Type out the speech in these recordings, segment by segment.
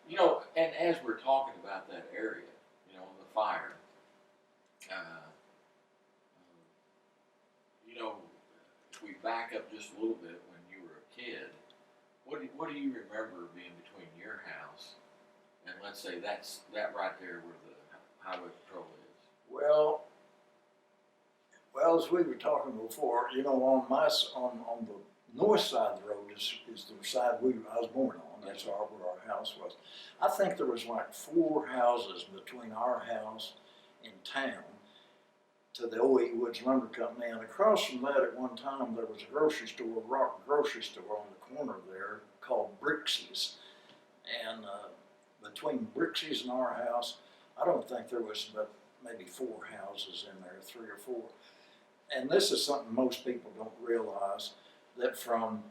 You know, and as we're talking about that area, you know, the fire, you know, if we back up just a little bit when you were a kid, what do you remember being between your house and let's say that right there where the highway patrol is? Well, as we were talking before, you know, on the north side of the road is the side I was born on. That's where our house was. I think there was like 4 houses between our house and town to the O.E. Woods Lumber Company, and across from that at one time there was a grocery store, a rock grocery store on the corner there called Brixie's, and between Brixie's and our house, I don't think there was but maybe 4 houses in there, 3 or 4. And this is something most people don't realize, that from,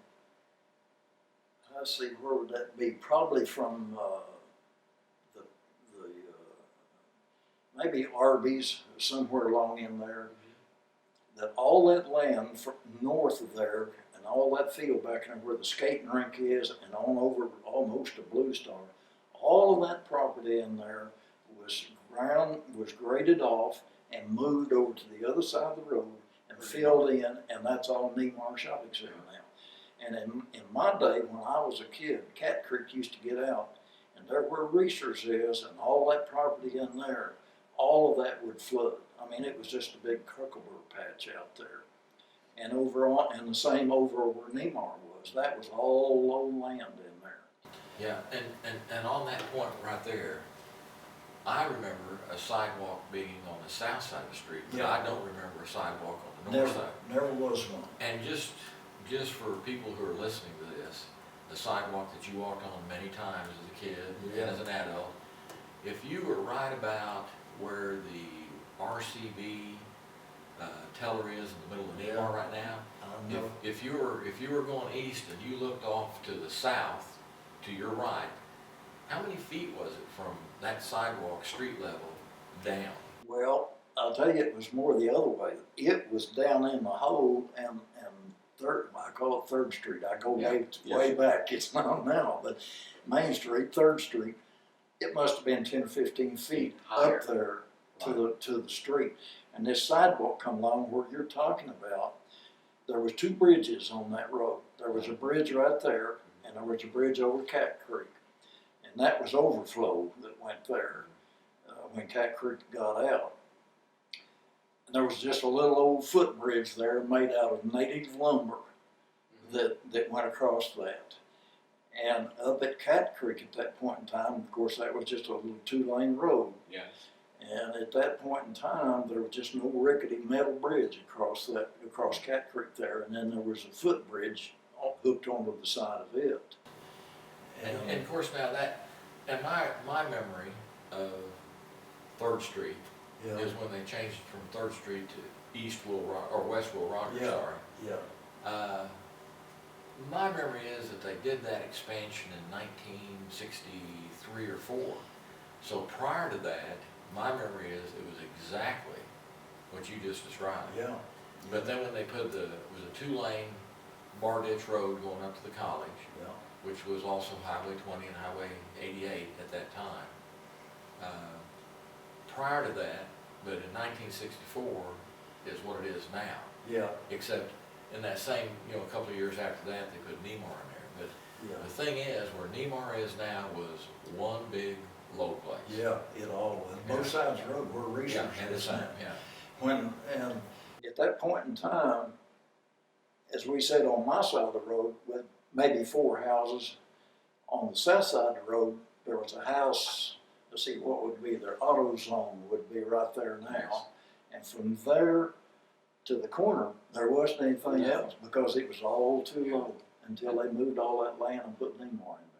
let's see, where would that be? Probably from maybe Arby's, somewhere along in there, that all that land north of there and all that field back there where the skating rink is and on over almost to Blue Star, all of that property in there was graded off and moved over to the other side of the road and filled in, and that's all Neymar Shopping Center now. And in my day, when I was a kid, Cat Creek used to get out, and there where Reese's is and all that property in there, all of that would flood. I mean, it was just a big cucumber patch out there. And and the same over where Neymar was. That was all low land in there. Yeah, and on that point right there, I remember a sidewalk being on the south side of the street, but I don't remember a sidewalk on the north side. Never was one. And just for people who are listening to this, the sidewalk that you walked on many times as a kid and as an adult, if you were right about where the RCB teller is in the middle of Neymar right now, if you were going east and you looked off to the south, to your right, how many feet was it from that sidewalk, street level, down? Well, I'll tell you, it was more the other way. It was down in the hole, and I call it 3rd Street. I go way back. It's not now, but Main Street, 3rd Street, it must have been 10 or 15 feet higher up there to the street. And this sidewalk come along where you're talking about. There was 2 bridges on that road. There was a bridge right there, and there was a bridge over Cat Creek. And that was overflow that went there when Cat Creek got out. And there was just a little old footbridge there made out of native lumber that went across that. And up at Cat Creek at that point in time, of course, that was just a little 2-lane road. Yes. And at that point in time, there was just no rickety metal bridge across Cat Creek there. And then there was a footbridge hooked onto the side of it. And of course now and my memory of 3rd Street is when they changed it from 3rd Street to West Will Rogers, sorry. Yeah. My memory is that they did that expansion in 1963 or 4. So prior to that, my memory is it was exactly what you just described. Yeah. But then when they put it was a 2-lane bar ditch road going up to the college, which was also Highway 20 and Highway 88 at that time. Prior to that, but in 1964 is what it is now. Yeah. Except in that same, a couple of years after that, they put Neymar in there. But the thing is, where Neymar is now was one big low place. Yeah, it all was. Both sides of the road were Reese's. And at that point in time, as we said, on my side of the road, with maybe 4 houses, on the south side of the road, there was a house. Let's see, what would be their AutoZone would be right there now. And from there to the corner, there wasn't anything else because it was all too low until they moved all that land and put Neymar in there.